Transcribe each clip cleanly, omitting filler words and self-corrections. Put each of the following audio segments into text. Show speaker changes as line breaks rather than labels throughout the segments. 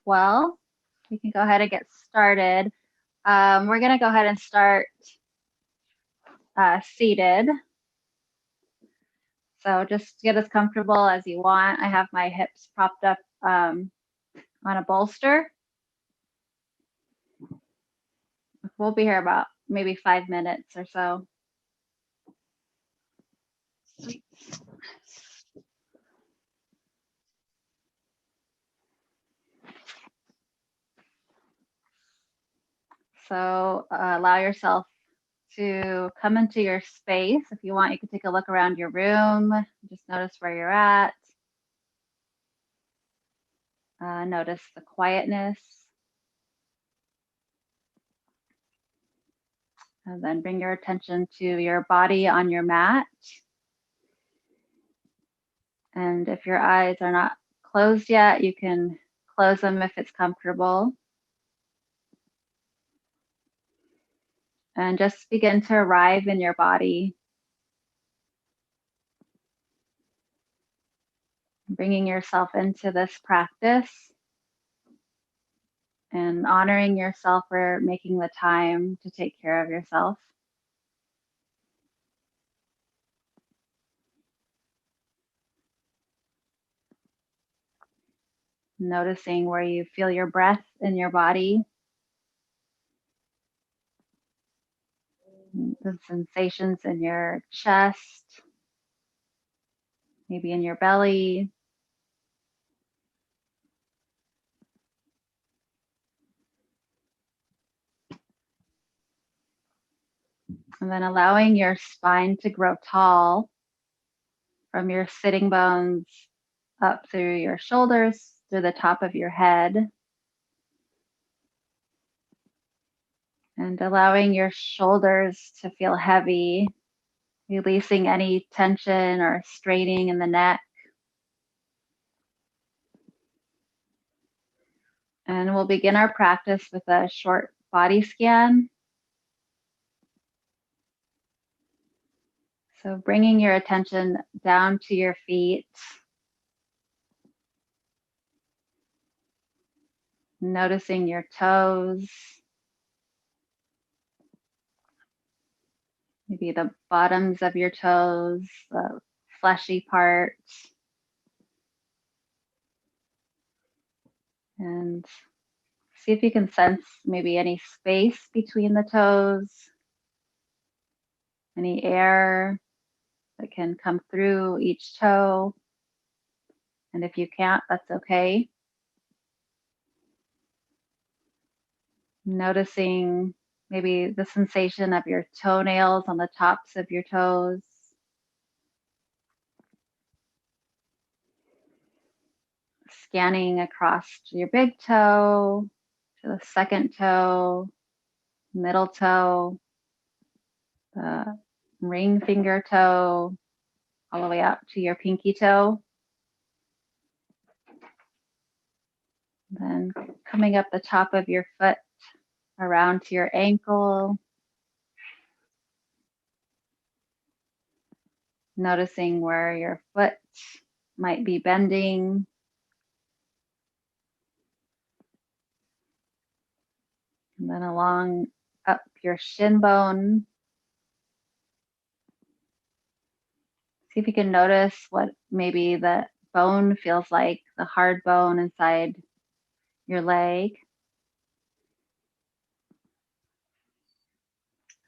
well. We can go ahead and get started. We're going to go ahead and start seated. So just get as comfortable as you want. I have my hips propped up on a bolster. We'll be here about maybe 5 minutes or so. So allow yourself to come into your space. If you want, you can take a look around your room. Just notice where you're at. Notice the quietness. And then bring your attention to your body on your mat. And if your eyes are not closed yet, you can close them if it's comfortable. And just begin to arrive in your body. Bringing yourself into this practice and honoring yourself for making the time to take care of yourself. Noticing where you feel your breath in your body, the sensations in your chest, maybe in your belly. And then allowing your spine to grow tall from your sitting bones up through your shoulders, through the top of your head. And allowing your shoulders to feel heavy, releasing any tension or straining in the neck. And we'll begin our practice with a short body scan. So bringing your attention down to your feet, noticing your toes, maybe the bottoms of your toes, the fleshy parts. And see if you can sense maybe any space between the toes, any air that can come through each toe. And if you can't, that's okay. Noticing maybe the sensation of your toenails on the tops of your toes. Scanning across your big toe, to the second toe, middle toe, the ring finger toe, all the way up to your pinky toe. Then coming up the top of your foot around to your ankle. Noticing where your foot might be bending. And then along up your shin bone. See if you can notice what maybe the bone feels like, the hard bone inside your leg.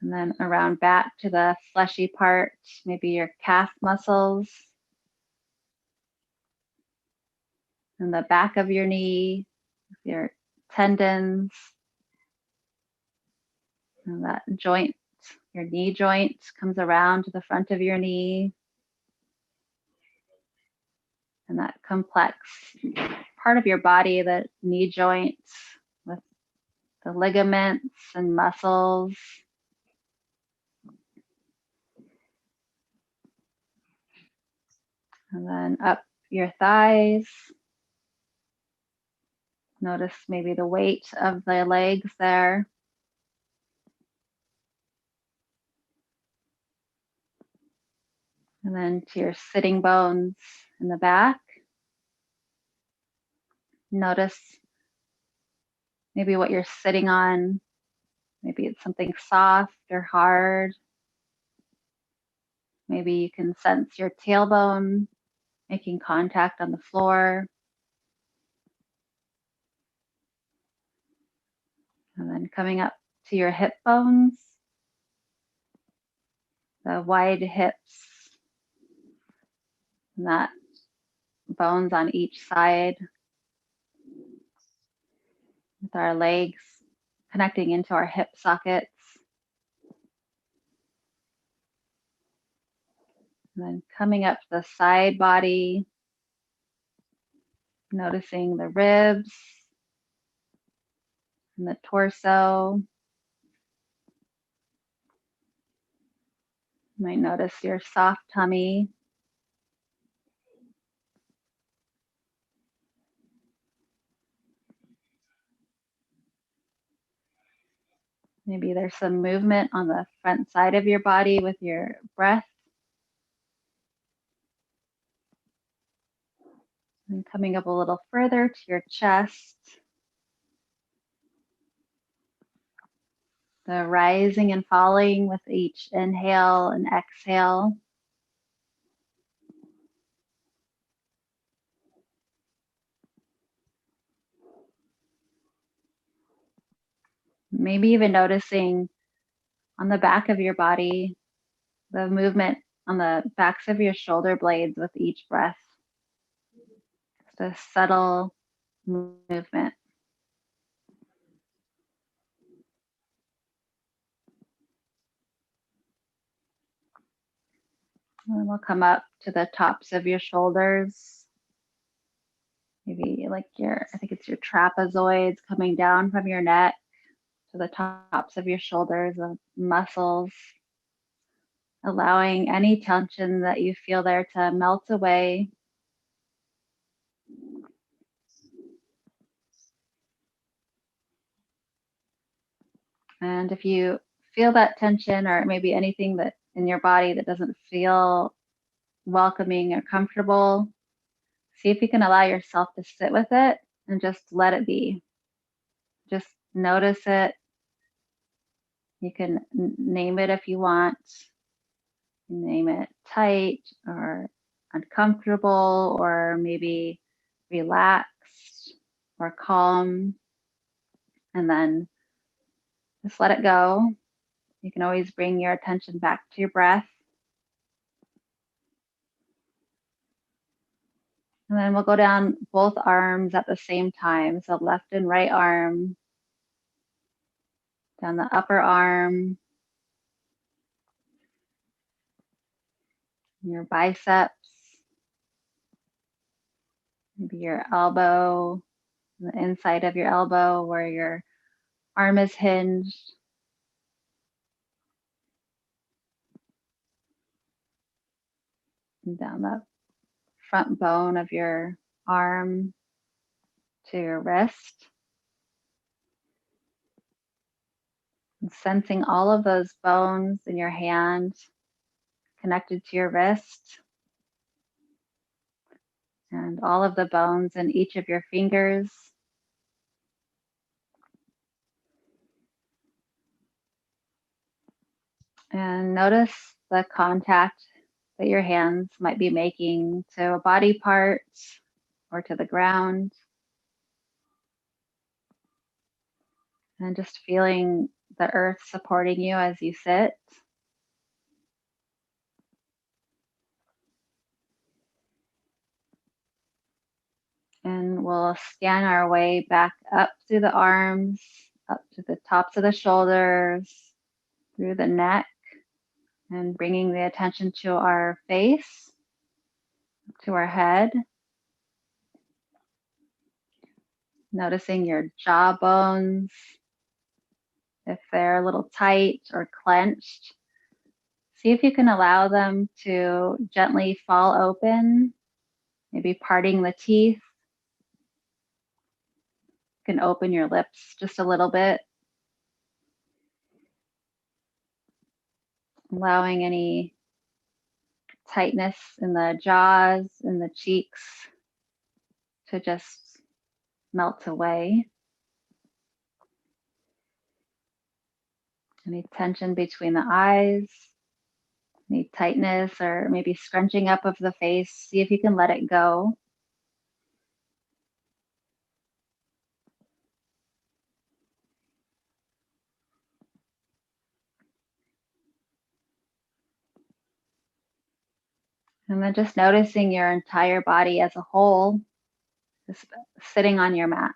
And then around back to the fleshy part, maybe your calf muscles. And the back of your knee, your tendons. And that joint, your knee joint comes around to the front of your knee. And that complex part of your body, the knee joints with the ligaments and muscles. And then up your thighs. Notice maybe the weight of the legs there. And then to your sitting bones in the back. Notice maybe what you're sitting on. Maybe it's something soft or hard. Maybe you can sense your tailbone making contact on the floor. And then coming up to your hip bones, the wide hips, and that bones on each side, with our legs connecting into our hip sockets. And then coming up the side body, noticing the ribs and the torso. You might notice your soft tummy. Maybe there's some movement on the front side of your body with your breath. And coming up a little further to your chest. The rising and falling with each inhale and exhale. Maybe even noticing on the back of your body, the movement on the backs of your shoulder blades with each breath. Just a subtle movement. And we'll come up to the tops of your shoulders. Maybe like I think it's your trapezoids coming down from your neck to the tops of your shoulders, the muscles, allowing any tension that you feel there to melt away. And if you feel that tension or maybe anything that in your body that doesn't feel welcoming or comfortable, see if you can allow yourself to sit with it and just let it be. Just notice it. You can name it if you want. Name it tight or uncomfortable or maybe relaxed or calm. And then just let it go. You can always bring your attention back to your breath. And then we'll go down both arms at the same time. So left and right arm, down the upper arm, your biceps, maybe your elbow, the inside of your elbow where your arm is hinged. And down the front bone of your arm to your wrist. And sensing all of those bones in your hand connected to your wrist. And all of the bones in each of your fingers. And notice the contact that your hands might be making to a body part or to the ground. And just feeling the earth supporting you as you sit. And we'll scan our way back up through the arms, up to the tops of the shoulders, through the neck, and bringing the attention to our face, to our head. Noticing your jaw bones, if they're a little tight or clenched. See if you can allow them to gently fall open, maybe parting the teeth. You can open your lips just a little bit, allowing any tightness in the jaws and the cheeks to just melt away. Any tension between the eyes, any tightness or maybe scrunching up of the face. See if you can let it go. And then just noticing your entire body as a whole, just sitting on your mat.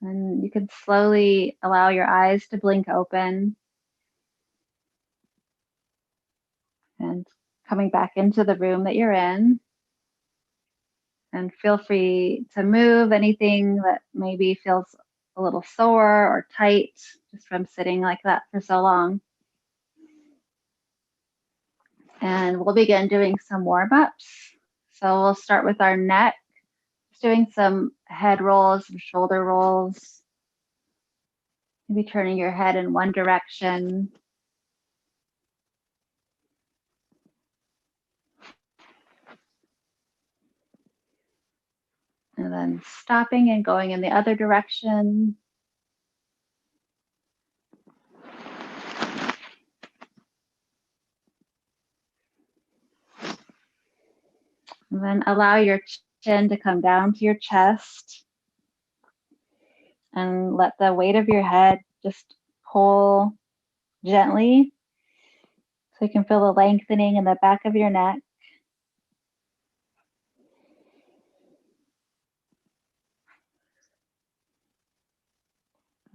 And you can slowly allow your eyes to blink open and coming back into the room that you're in. And feel free to move anything that maybe feels a little sore or tight just from sitting like that for so long. And we'll begin doing some warm-ups. So we'll start with our neck, just doing some head rolls, some shoulder rolls. Maybe turning your head in one direction. And then stopping and going in the other direction. And then allow your chin to come down to your chest. And let the weight of your head just pull gently. So you can feel the lengthening in the back of your neck.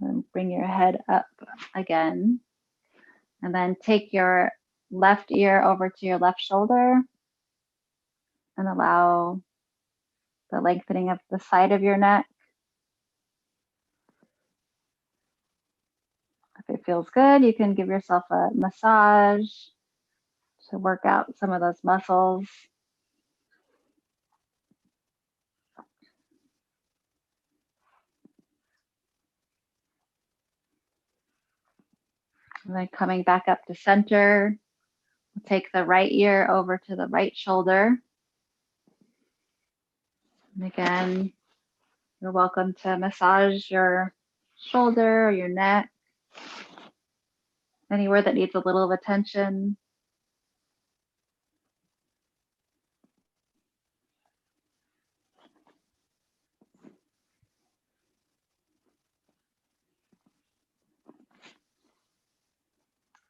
And bring your head up again. And then take your left ear over to your left shoulder and allow the lengthening of the side of your neck. If it feels good, you can give yourself a massage to work out some of those muscles. And then coming back up to center, we'll take the right ear over to the right shoulder. And again, you're welcome to massage your shoulder or your neck, anywhere that needs a little of attention.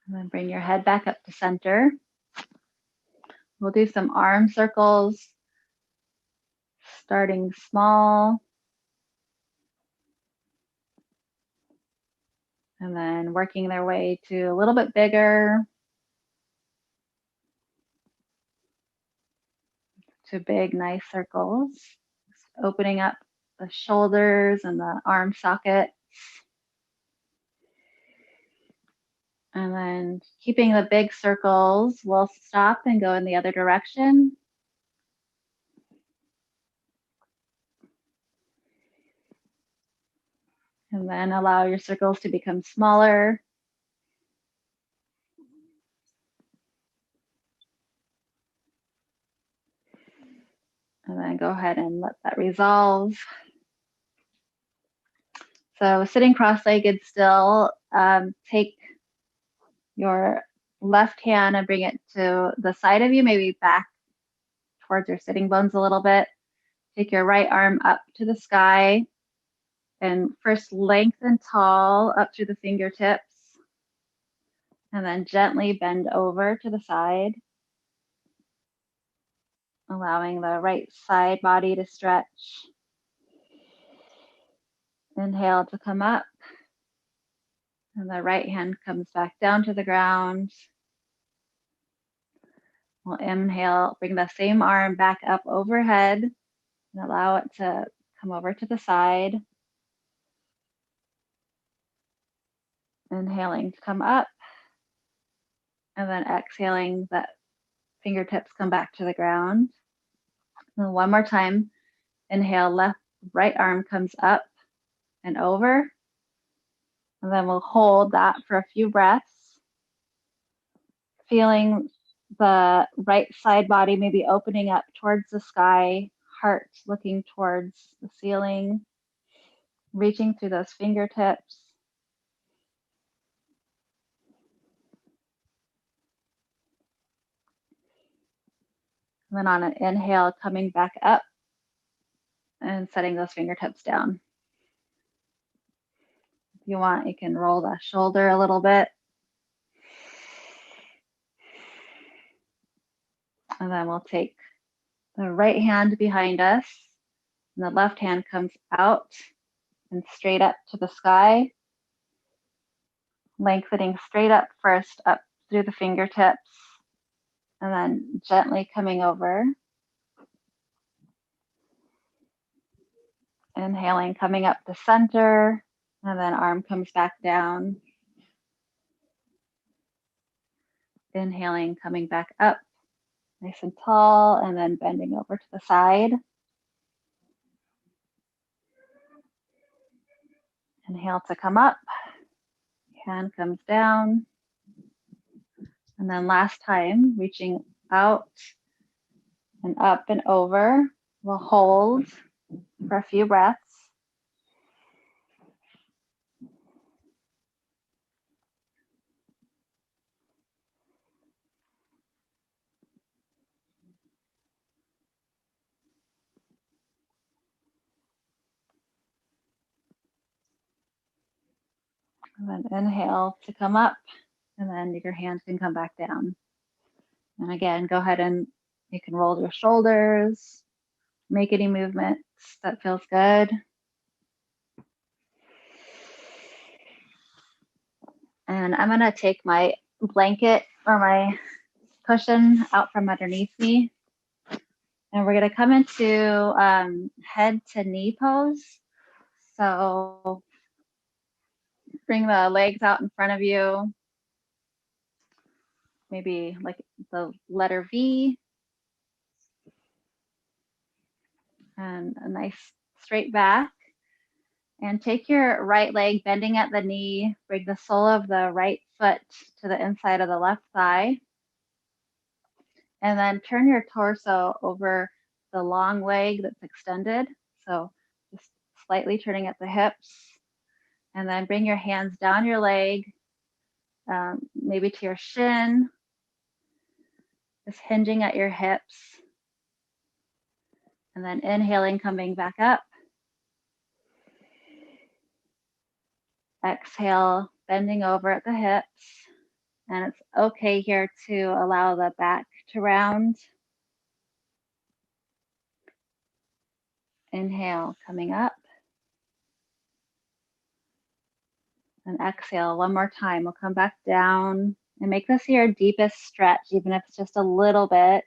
And then bring your head back up to center. We'll do some arm circles, starting small, and then working their way to a little bit bigger, to big, nice circles. Just opening up the shoulders and the arm sockets. And then keeping the big circles, we'll stop and go in the other direction. And then allow your circles to become smaller. And then go ahead and let that resolve. So sitting cross-legged still, take your left hand and bring it to the side of you, maybe back towards your sitting bones a little bit. Take your right arm up to the sky and first lengthen tall up through the fingertips. And then gently bend over to the side, allowing the right side body to stretch. Inhale to come up. And the right hand comes back down to the ground. We'll inhale, bring the same arm back up overhead and allow it to come over to the side. Inhaling to come up. And then exhaling, that fingertips come back to the ground. And one more time, inhale, right arm comes up and over. And then we'll hold that for a few breaths. feeling the right side body maybe opening up towards the sky, heart looking towards the ceiling, reaching through those fingertips. And then on an inhale, coming back up and setting those fingertips down. If you want, you can roll the shoulder a little bit. And then we'll take the right hand behind us, and the left hand comes out and straight up to the sky, lengthening straight up first, up through the fingertips, and then gently coming over. Inhaling, coming up the center, and then arm comes back down. Inhaling, coming back up, nice and tall, and then bending over to the side. Inhale to come up, hand comes down. And then last time, reaching out and up and over. We'll hold for a few breaths. And then inhale to come up, and then your hands can come back down. And again, go ahead and you can roll your shoulders, make any movements that feels good. And I'm gonna take my blanket or my cushion out from underneath me. And we're gonna come into head to knee pose. So bring the legs out in front of you, maybe like the letter V, and a nice straight back. And take your right leg, bending at the knee, bring the sole of the right foot to the inside of the left thigh. And then turn your torso over the long leg that's extended. So just slightly turning at the hips. And then bring your hands down your leg, maybe to your shin, just hinging at your hips. And then inhaling, coming back up. Exhale, bending over at the hips. And it's okay here to allow the back to round. Inhale, coming up. And exhale one more time. We'll come back down and make this your deepest stretch, even if it's just a little bit.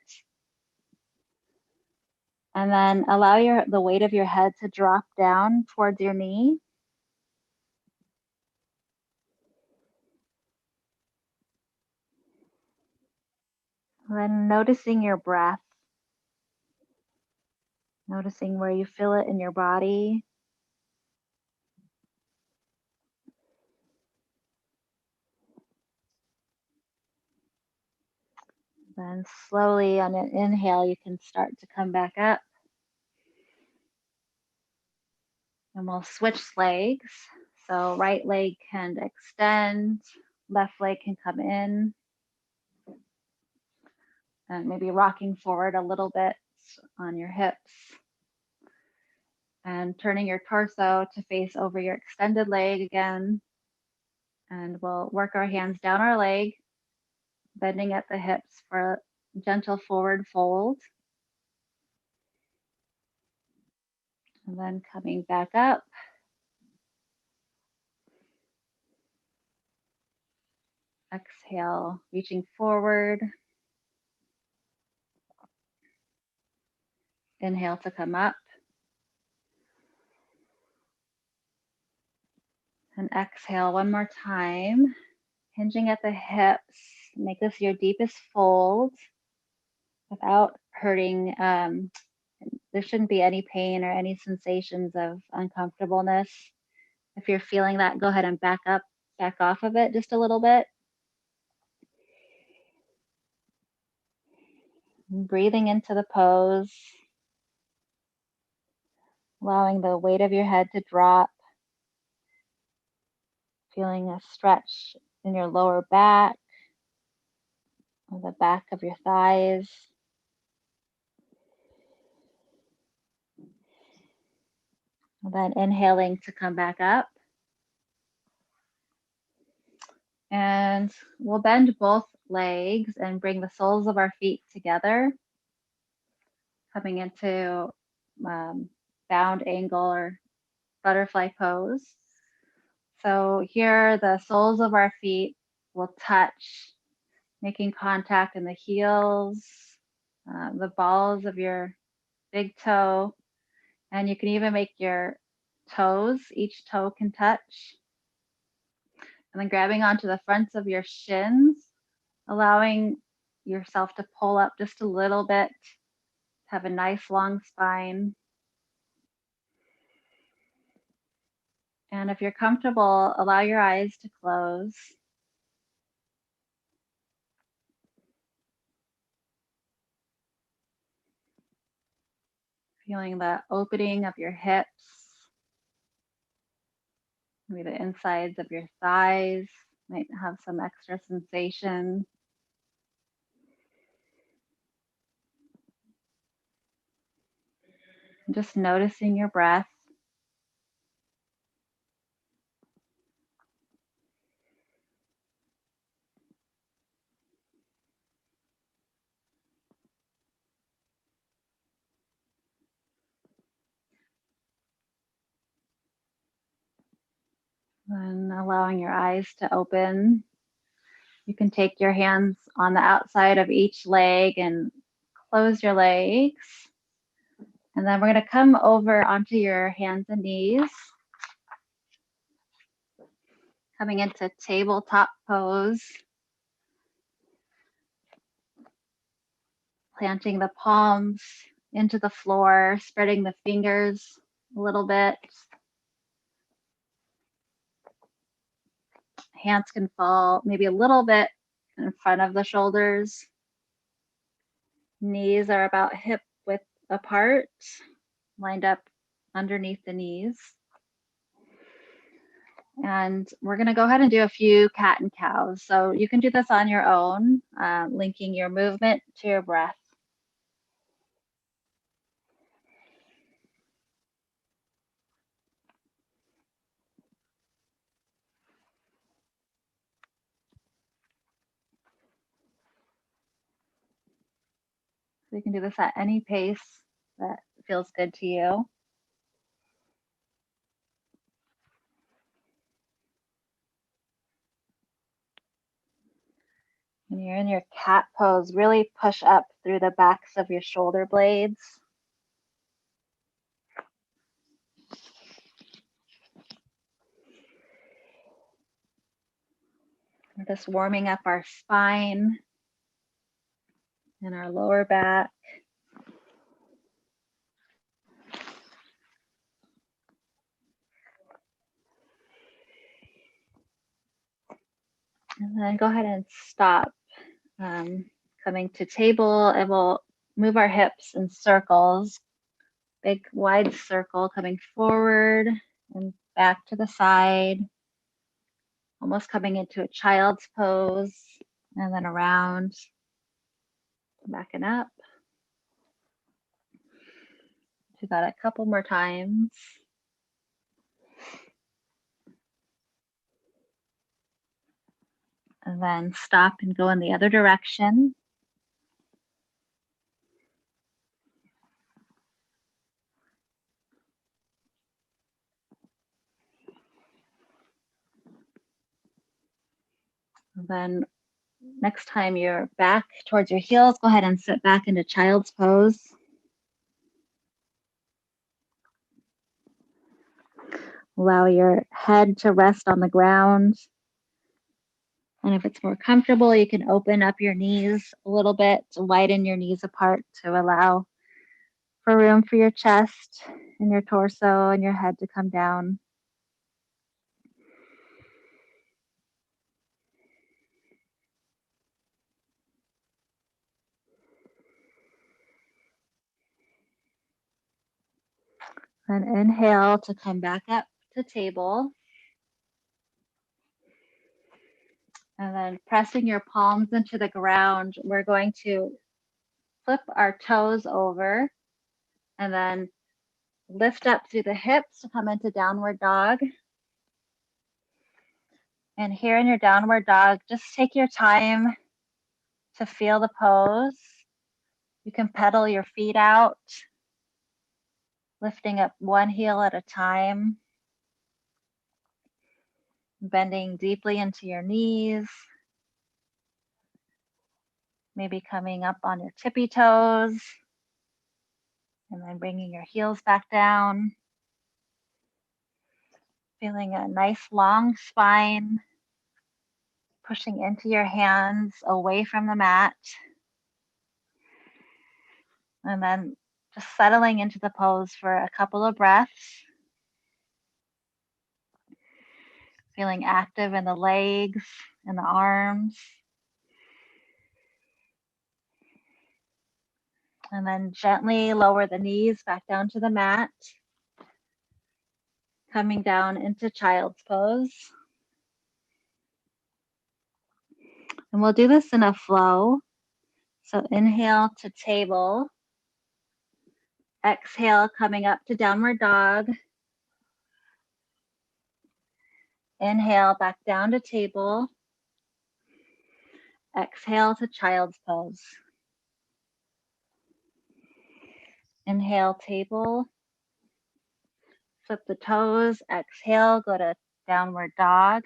And then allow the weight of your head to drop down towards your knee. And then noticing your breath. Noticing where you feel it in your body. Then slowly on an inhale, you can start to come back up. And we'll switch legs. So right leg can extend, left leg can come in. And maybe rocking forward a little bit on your hips. And turning your torso to face over your extended leg again. And we'll work our hands down our leg, bending at the hips for a gentle forward fold. And then coming back up. Exhale, reaching forward. Inhale to come up. And exhale one more time, hinging at the hips. Make this your deepest fold without hurting. There shouldn't be any pain or any sensations of uncomfortableness. If you're feeling that, go ahead and back off of it just a little bit. Breathing into the pose, allowing the weight of your head to drop, feeling a stretch in your lower back, or the back of your thighs. And then inhaling to come back up. And we'll bend both legs and bring the soles of our feet together, coming into bound angle or butterfly pose. So here the soles of our feet will touch, making contact in the heels, the balls of your big toe, and you can even make your toes, each toe can touch. And then grabbing onto the fronts of your shins, allowing yourself to pull up just a little bit, have a nice long spine. And if you're comfortable, allow your eyes to close. Feeling the opening of your hips, maybe the insides of your thighs might have some extra sensation. Just noticing your breath. And allowing your eyes to open. You can take your hands on the outside of each leg and close your legs. And then we're going to come over onto your hands and knees, coming into tabletop pose, planting the palms into the floor, spreading the fingers a little bit. Hands can fall maybe a little bit in front of the shoulders. Knees are about hip width apart, lined up underneath the knees. And we're going to go ahead and do a few cat and cows. So you can do this on your own, linking your movement to your breath. So you can do this at any pace that feels good to you. When you're in your cat pose, really push up through the backs of your shoulder blades. We're just warming up our spine and our lower back. And then go ahead and stop. Coming to table, and we'll move our hips in circles. Big wide circle coming forward and back to the side. Almost coming into a child's pose, and then around, backing up. Do that a couple more times. And then stop and go in the other direction. And then next time you're back towards your heels, go ahead and sit back into child's pose. Allow your head to rest on the ground. And if it's more comfortable, you can open up your knees a little bit, to widen your knees apart to allow for room for your chest and your torso and your head to come down. And inhale to come back up to table. And then pressing your palms into the ground, we're going to flip our toes over and then lift up through the hips to come into downward dog. And here in your downward dog, just take your time to feel the pose. You can pedal your feet out, lifting up one heel at a time, bending deeply into your knees, maybe coming up on your tippy toes, and then bringing your heels back down. Feeling a nice long spine, pushing into your hands away from the mat. And then just settling into the pose for a couple of breaths. Feeling active in the legs and the arms. And then gently lower the knees back down to the mat. Coming down into child's pose. And we'll do this in a flow. So inhale to table. Exhale, coming up to downward dog. Inhale, back down to table. Exhale to child's pose. Inhale, table. Flip the toes. Exhale, go to downward dog.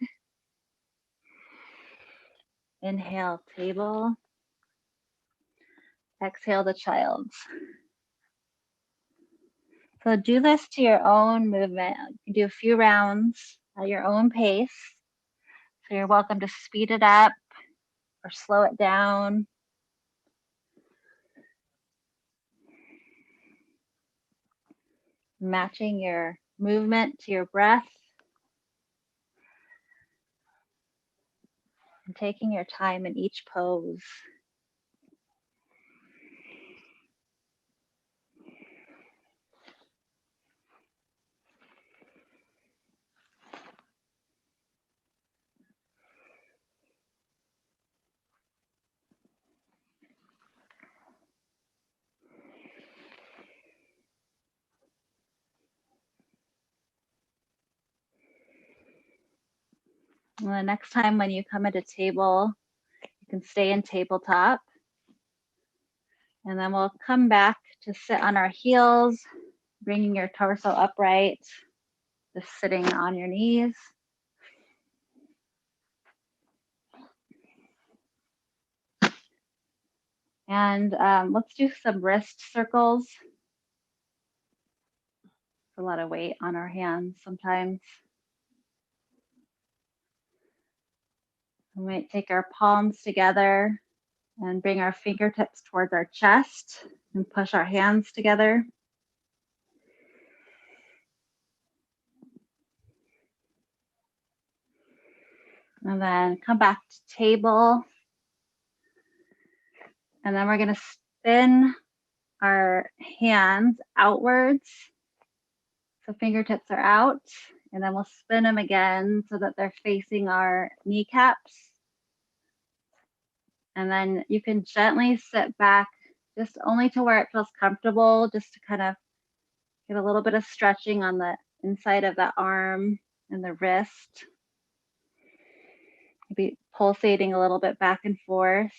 Inhale, table. Exhale to child's. So do this to your own movement. You do a few rounds at your own pace. So you're welcome to speed it up or slow it down. Matching your movement to your breath. And taking your time in each pose. And the next time when you come into table, you can stay in tabletop. And then we'll come back to sit on our heels, bringing your torso upright, just sitting on your knees. And let's do some wrist circles. A lot of weight on our hands sometimes. We might take our palms together and bring our fingertips towards our chest and push our hands together. And then come back to table. And then we're going to spin our hands outwards. So fingertips are out. And then we'll spin them again so that they're facing our kneecaps. And then you can gently sit back just only to where it feels comfortable, just to kind of get a little bit of stretching on the inside of the arm and the wrist. Maybe pulsating a little bit back and forth.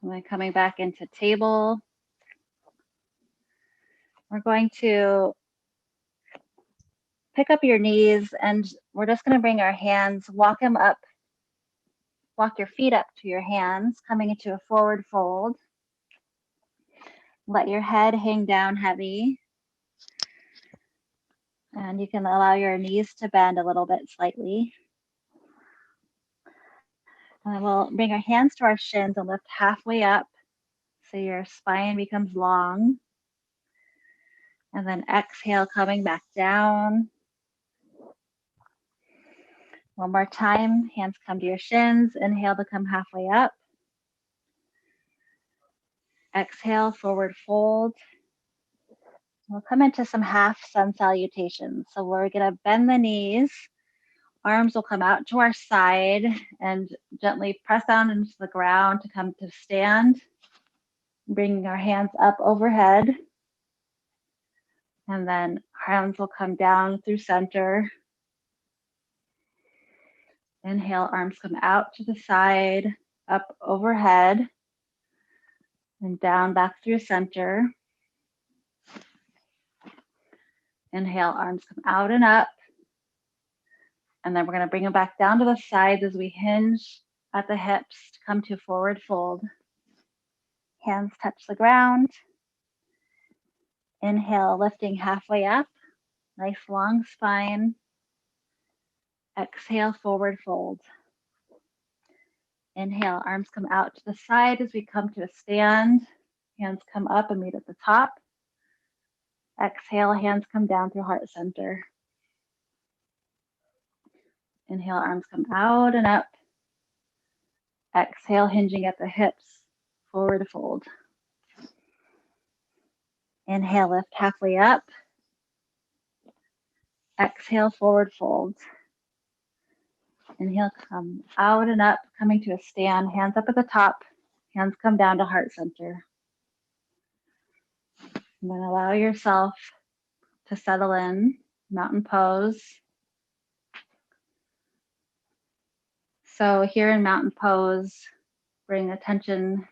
And then coming back into table. We're going to pick up your knees and we're just going to bring our hands, walk them up, walk your feet up to your hands, coming into a forward fold. Let your head hang down heavy. And you can allow your knees to bend a little bit slightly. And we'll bring our hands to our shins and lift halfway up so your spine becomes long. And then exhale, coming back down. One more time, hands come to your shins. Inhale to come halfway up. Exhale, forward fold. We'll come into some half sun salutations. So we're going to bend the knees. Arms will come out to our side and gently press down into the ground to come to stand. Bringing our hands up overhead. And then hands will come down through center. Inhale, arms come out to the side, up overhead, and down back through center. Inhale, arms come out and up. And then we're going to bring them back down to the sides as we hinge at the hips to come to forward fold. Hands touch the ground. Inhale, lifting halfway up. Nice long spine. Exhale, forward fold. Inhale, arms come out to the side as we come to a stand. Hands come up and meet at the top. Exhale, hands come down through heart center. Inhale, arms come out and up. Exhale, hinging at the hips, forward fold. Inhale, lift halfway up. Exhale, forward fold. Inhale, come out and up, coming to a stand. Hands up at the top. Hands come down to heart center. And then allow yourself to settle in, mountain pose. So here in mountain pose, bring attention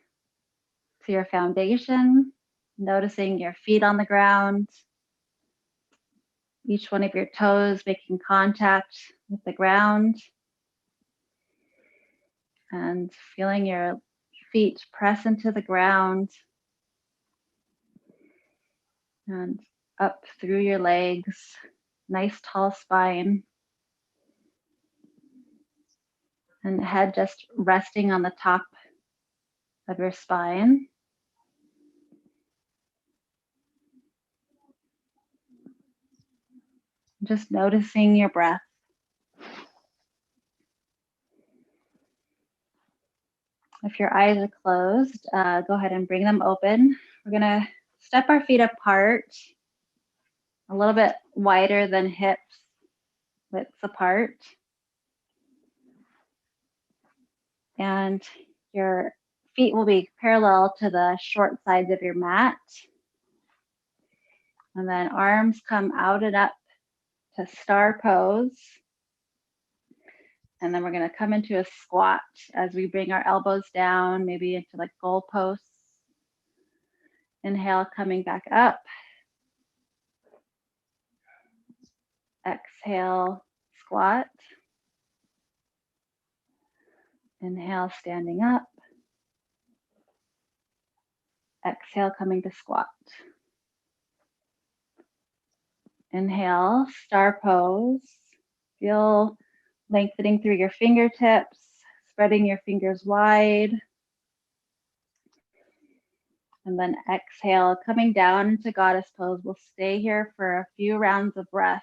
to your foundation, noticing your feet on the ground, each one of your toes making contact with the ground, and feeling your feet press into the ground and up through your legs, nice tall spine, and head just resting on the top of your spine. Just noticing your breath. If your eyes are closed, go ahead and bring them open. We're gonna step our feet apart, a little bit wider than hips widths apart. And your feet will be parallel to the short sides of your mat. And then arms come out and up to star pose. And then we're going to come into a squat as we bring our elbows down, maybe into like goalposts. Inhale, coming back up. Exhale, squat. Inhale, standing up. Exhale, coming to squat. Inhale, star pose. Feel lengthening through your fingertips, spreading your fingers wide. And then exhale, coming down into goddess pose. We'll stay here for a few rounds of breath.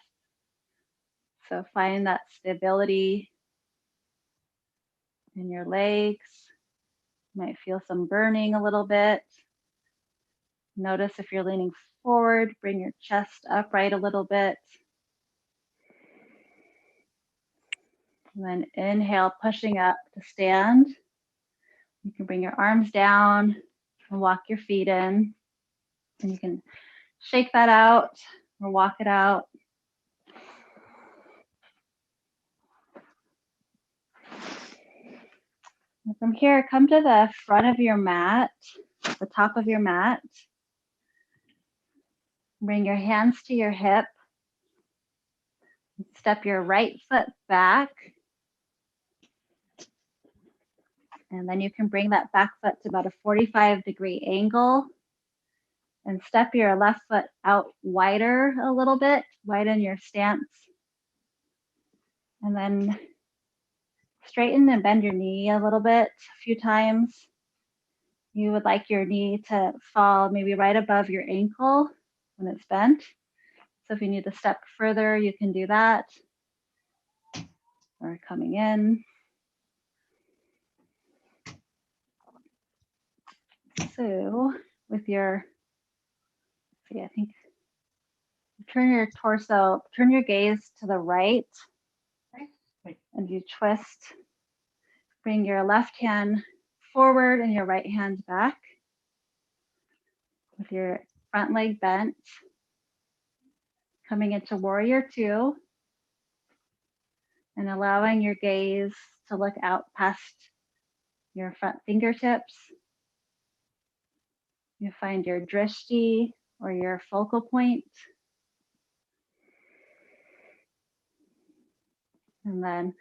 So find that stability in your legs. You might feel some burning a little bit. Notice if you're leaning forward, bring your chest upright a little bit. And then inhale, pushing up to stand. You can bring your arms down and walk your feet in. And you can shake that out or walk it out. And from here, come to the front of your mat, the top of your mat. Bring your hands to your hip. Step your right foot back. And then you can bring that back foot to about a 45-degree angle. And step your left foot out wider a little bit, widen your stance. And then straighten and bend your knee a little bit, a few times. You would like your knee to fall maybe right above your ankle when it's bent. So if you need to step further, you can do that. Or coming in. So with your, see, I think, turn your torso, turn your gaze to the right, and you twist. Bring your left hand forward and your right hand back with your front leg bent. Coming into warrior two and allowing your gaze to look out past your front fingertips. You find your drishti or your focal point. And then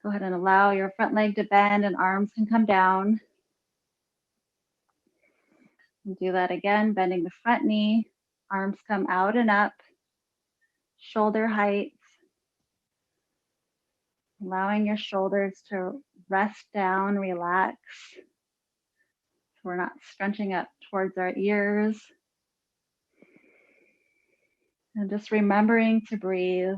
go ahead and allow your front leg to bend and arms can come down. And do that again, bending the front knee, arms come out and up, shoulder height. Allowing your shoulders to rest down, relax. So we're not scrunching up towards our ears. And just remembering to breathe.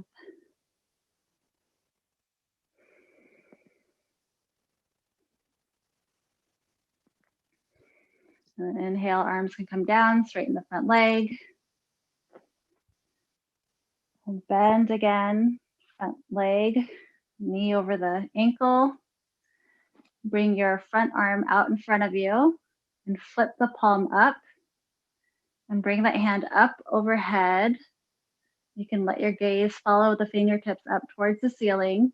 And inhale, arms can come down, straighten the front leg. And bend again, front leg, knee over the ankle. Bring your front arm out in front of you and flip the palm up. And bring that hand up overhead. You can let your gaze follow the fingertips up towards the ceiling.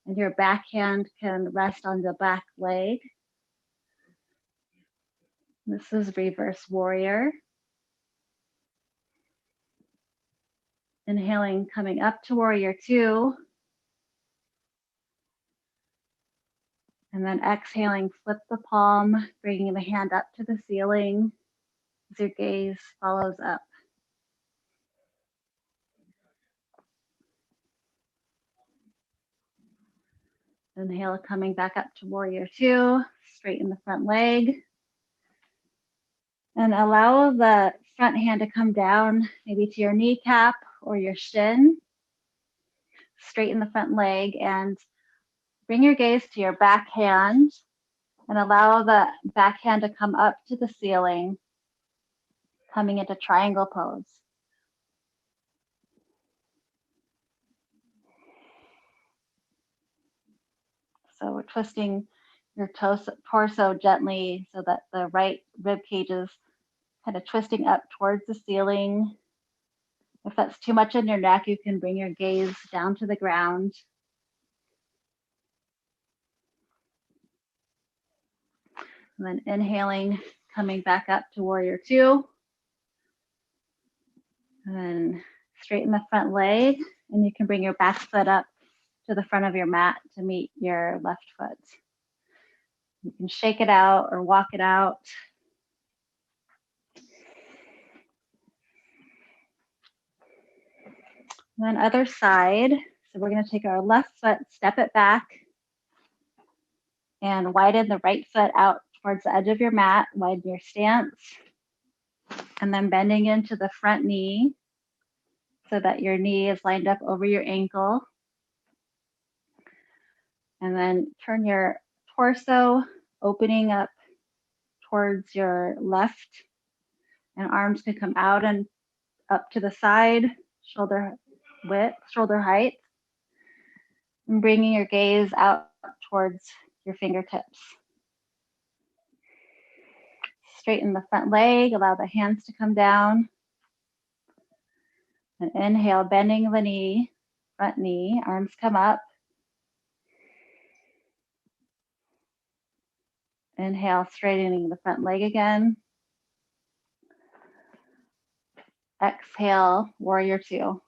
And your back hand can rest on the back leg. This is reverse warrior. Inhaling, coming up to warrior two. And then exhaling, flip the palm, bringing the hand up to the ceiling as your gaze follows up. Inhale, coming back up to warrior two, straighten the front leg. And allow the front hand to come down, maybe to your kneecap or your shin. Straighten the front leg and bring your gaze to your back hand and allow the back hand to come up to the ceiling, coming into triangle pose. So we're twisting your torso gently so that the right rib cage is kind of twisting up towards the ceiling. If that's too much in your neck, you can bring your gaze down to the ground. And then inhaling, coming back up to warrior two. And then straighten the front leg, and you can bring your back foot up to the front of your mat to meet your left foot. You can shake it out or walk it out. And then other side. So we're going to take our left foot, step it back, and widen the right foot out towards the edge of your mat, widen your stance, and then bending into the front knee so that your knee is lined up over your ankle. And then turn your torso, opening up towards your left, and arms can come out and up to the side, shoulder width, shoulder height, and bringing your gaze out towards your fingertips. Straighten the front leg, allow the hands to come down. And inhale, bending the knee, front knee, arms come up. Inhale, straightening the front leg again. Exhale, warrior two.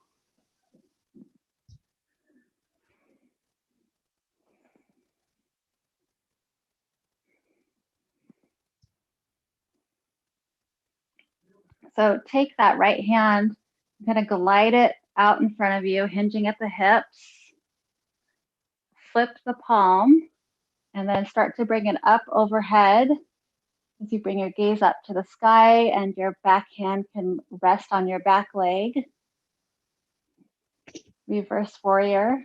So take that right hand, kind of glide it out in front of you, hinging at the hips. Flip the palm, and then start to bring it up overhead as you bring your gaze up to the sky, and your back hand can rest on your back leg. Reverse warrior.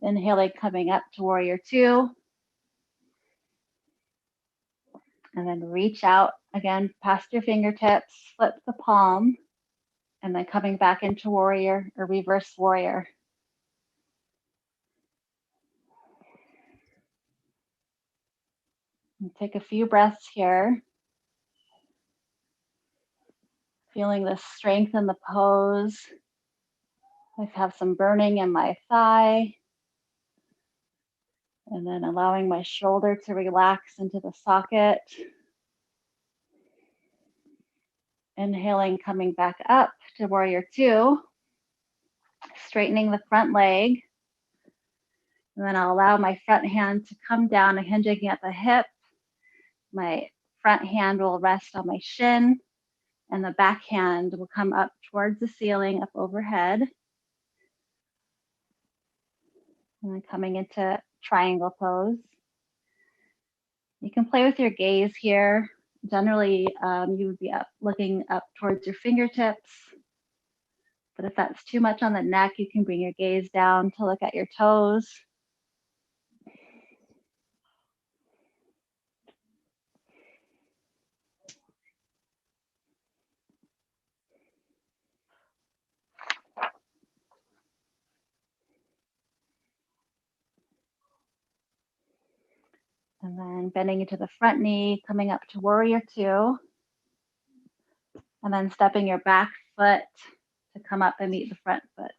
Inhaling, coming up to warrior two. And then reach out again past your fingertips, flip the palm, and then coming back into warrior or reverse warrior. And take a few breaths here. Feeling the strength in the pose. I have some burning in my thigh. And then allowing my shoulder to relax into the socket. Inhaling, coming back up to warrior two. Straightening the front leg. And then I'll allow my front hand to come down and hinging at the hip. My front hand will rest on my shin, and the back hand will come up towards the ceiling, up overhead. And then coming into triangle pose. You can play with your gaze here. Generally, you would be looking up towards your fingertips. But if that's too much on the neck, you can bring your gaze down to look at your toes. And then bending into the front knee, coming up to warrior two. And then stepping your back foot to come up and meet the front foot.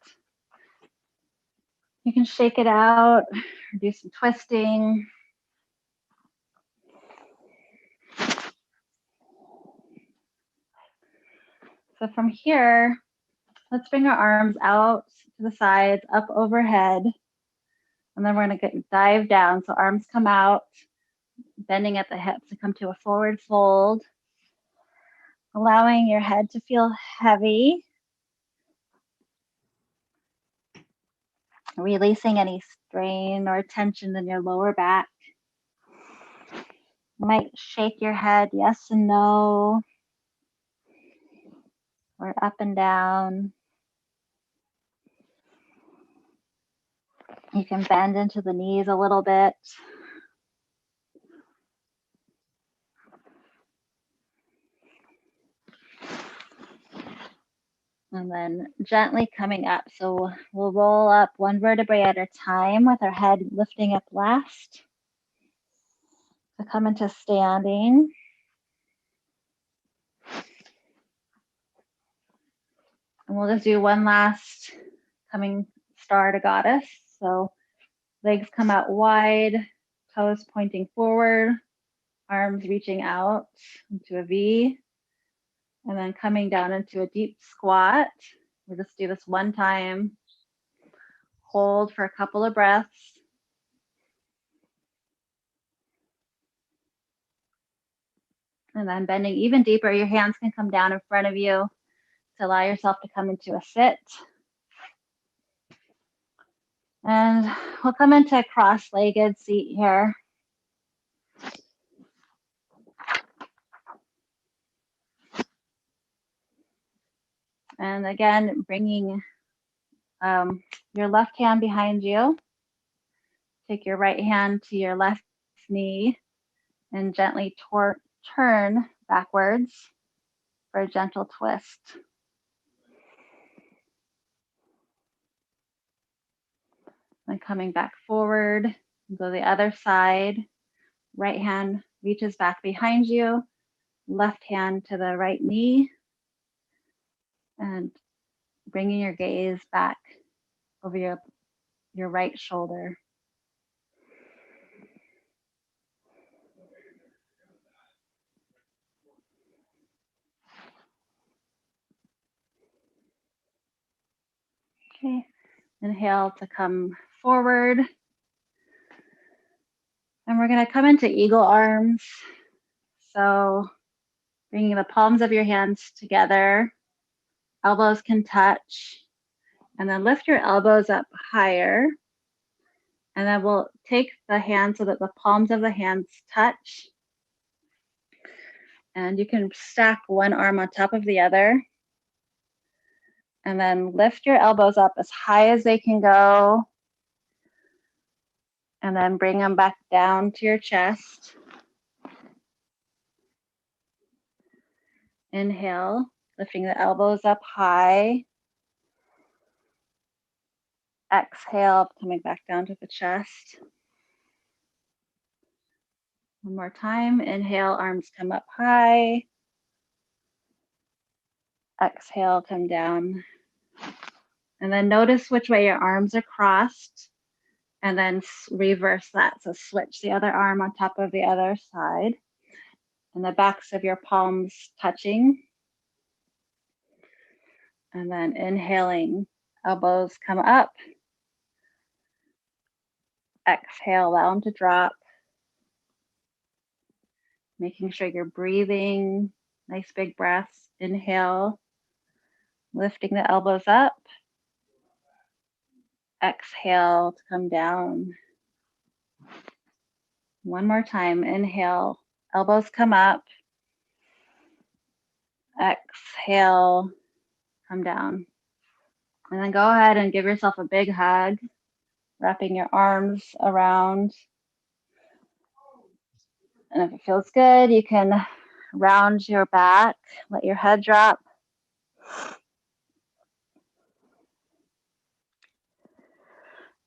You can shake it out, or do some twisting. So from here, let's bring our arms out to the sides, up overhead. And then we're going to dive down. So arms come out, bending at the hips to come to a forward fold. Allowing your head to feel heavy. Releasing any strain or tension in your lower back. You might shake your head yes and no, or up and down. You can bend into the knees a little bit. And then gently coming up. So we'll roll up one vertebrae at a time with our head lifting up last. So come into standing. And we'll just do one last coming star to goddess. So legs come out wide, toes pointing forward, arms reaching out into a V, and then coming down into a deep squat. We'll just do this one time. Hold for a couple of breaths. And then bending even deeper, your hands can come down in front of you to allow yourself to come into a sit. And we'll come into a cross-legged seat here. And again, bringing your left hand behind you. Take your right hand to your left knee and gently turn backwards for a gentle twist. Then coming back forward, go the other side. Right hand reaches back behind you, left hand to the right knee, and bringing your gaze back over your right shoulder. Okay, inhale to come forward. And we're going to come into eagle arms. So bringing the palms of your hands together, elbows can touch, and then lift your elbows up higher. And then we'll take the hands so that the palms of the hands touch. And you can stack one arm on top of the other. And then lift your elbows up as high as they can go. And then bring them back down to your chest. Inhale, lifting the elbows up high. Exhale, coming back down to the chest. One more time. Inhale, arms come up high. Exhale, come down. And then notice which way your arms are crossed. And then reverse that. So switch the other arm on top of the other side. And the backs of your palms touching. And then inhaling, elbows come up. Exhale, allow them to drop. Making sure you're breathing. Nice big breaths. Inhale, lifting the elbows up. Exhale to come down. One more time. Inhale, elbows come up. Exhale, come down. And then go ahead and give yourself a big hug, wrapping your arms around. And if it feels good, you can round your back, let your head drop.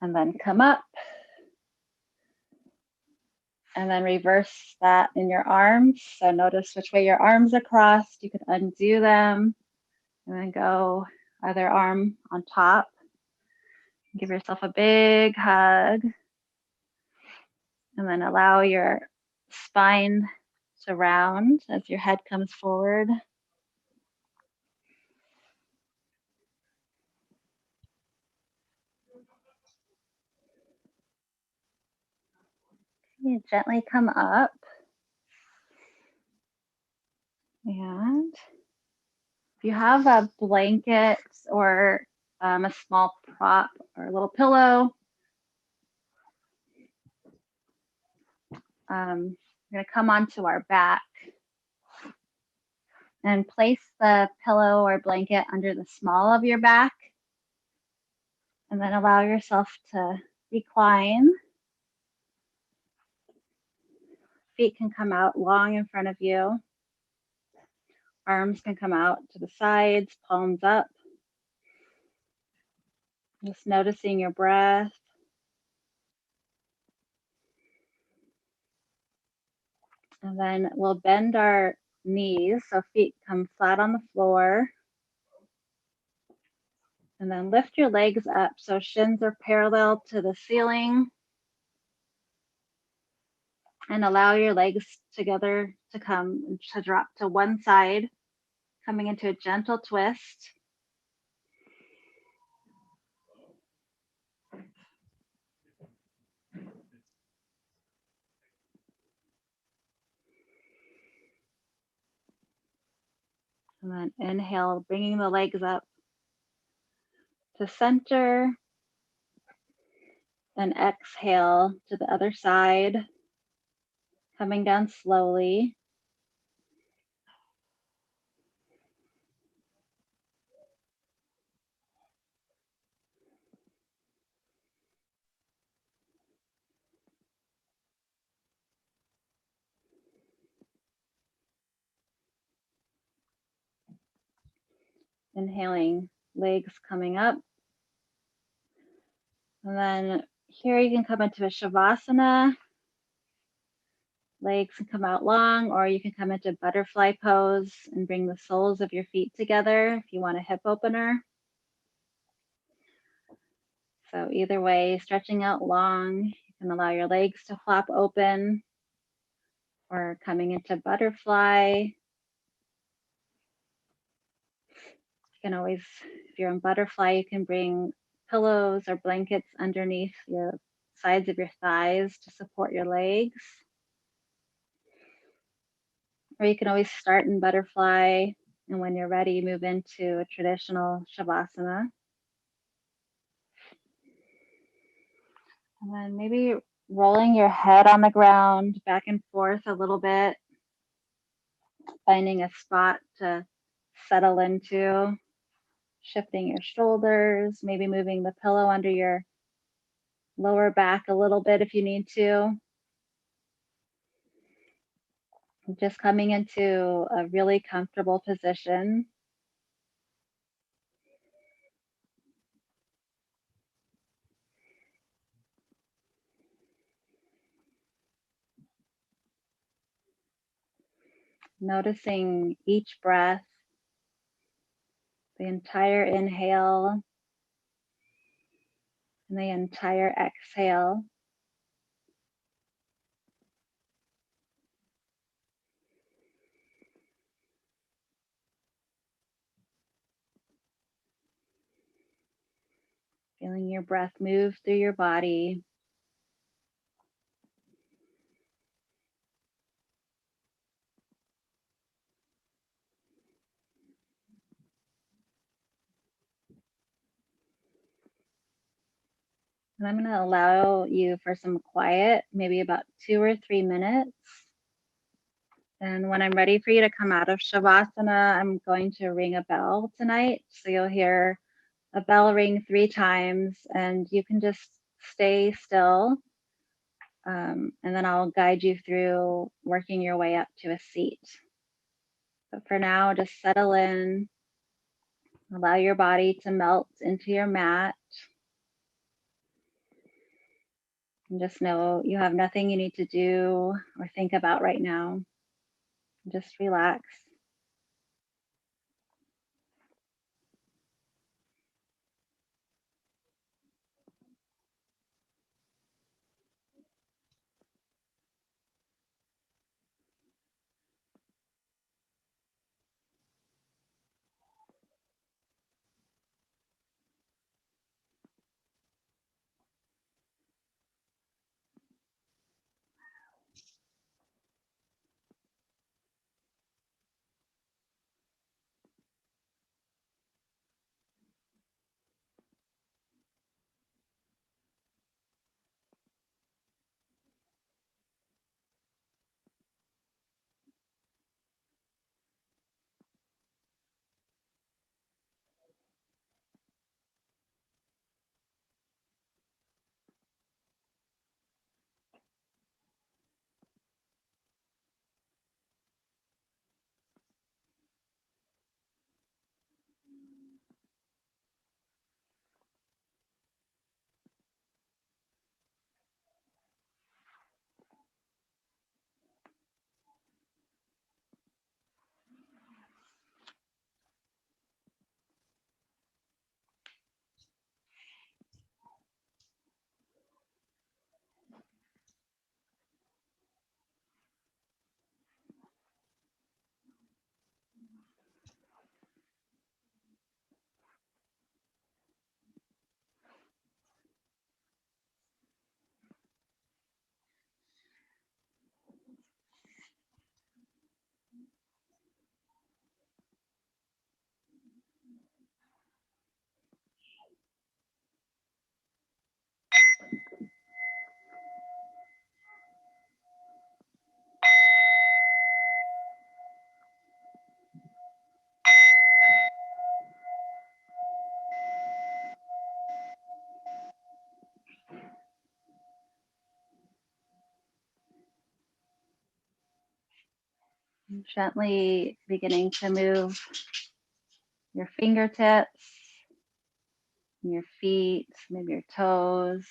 And then come up. And then reverse that in your arms. So notice which way your arms are crossed. You could undo them and then go other arm on top. Give yourself a big hug. And then allow your spine to round as your head comes forward. You gently come up. And if you have a blanket or a small prop or a little pillow, we're going to come onto our back and place the pillow or blanket under the small of your back. And then allow yourself to recline. Feet can come out long in front of you. Arms can come out to the sides, palms up. Just noticing your breath. And then we'll bend our knees so feet come flat on the floor. And then lift your legs up so shins are parallel to the ceiling. And allow your legs together to come to drop to one side, coming into a gentle twist. And then inhale, bringing the legs up to center. Then exhale to the other side, coming down slowly. Inhaling, legs coming up. And then here you can come into a Shavasana. Legs can come out long, or you can come into butterfly pose and bring the soles of your feet together if you want a hip opener. So either way, stretching out long, you can allow your legs to flap open, or coming into butterfly. You can always, if you're in butterfly, you can bring pillows or blankets underneath your sides of your thighs to support your legs. Or you can always start in butterfly, and when you're ready, move into a traditional Shavasana. And then maybe rolling your head on the ground back and forth a little bit, finding a spot to settle into, shifting your shoulders, maybe moving the pillow under your lower back a little bit if you need to. Just coming into a really comfortable position. Noticing each breath, the entire inhale and the entire exhale. Feeling your breath move through your body. And I'm going to allow you for some quiet, maybe about 2 or 3 minutes. And when I'm ready for you to come out of Shavasana, I'm going to ring a bell tonight. So you'll hear a bell ring 3 times, and you can just stay still. And then I'll guide you through working your way up to a seat. But for now, just settle in, allow your body to melt into your mat. And just know you have nothing you need to do or think about right now. Just relax. Gently beginning to move your fingertips, your feet, maybe your toes,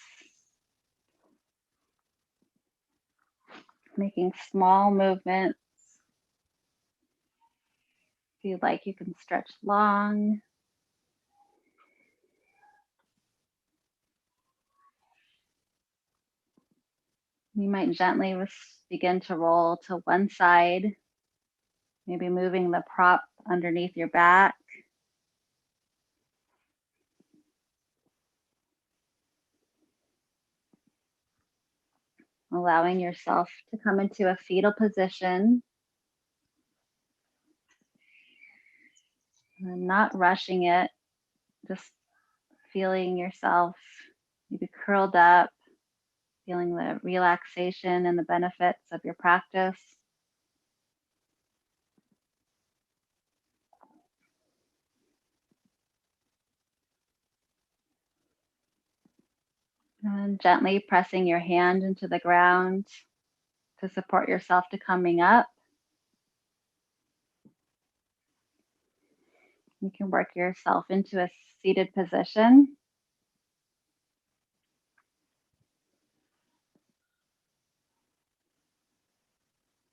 making small movements. If you like, you can stretch long. You might gently begin to roll to one side, maybe moving the prop underneath your back. Allowing yourself to come into a fetal position and not rushing it, just feeling yourself maybe curled up, feeling the relaxation and the benefits of your practice. And gently pressing your hand into the ground to support yourself to coming up. You can work yourself into a seated position.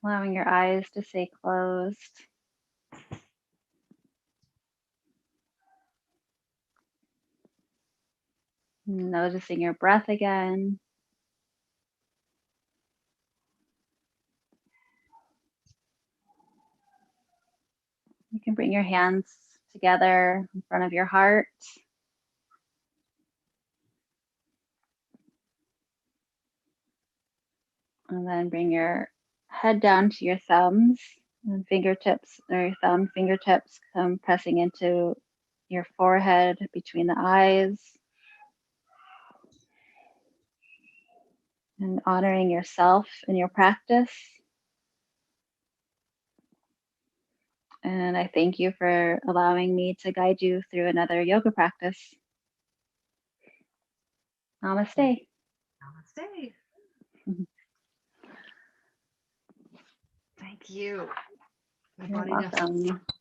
Allowing your eyes to stay closed. Noticing your breath again. You can bring your hands together in front of your heart. And then bring your head down to your thumbs and fingertips, or your thumb fingertips come pressing into your forehead between the eyes. And honoring yourself in your practice. And I thank you for allowing me to guide you through another yoga practice. Namaste.
Namaste. Thank you. My
You're
body definitely
welcome.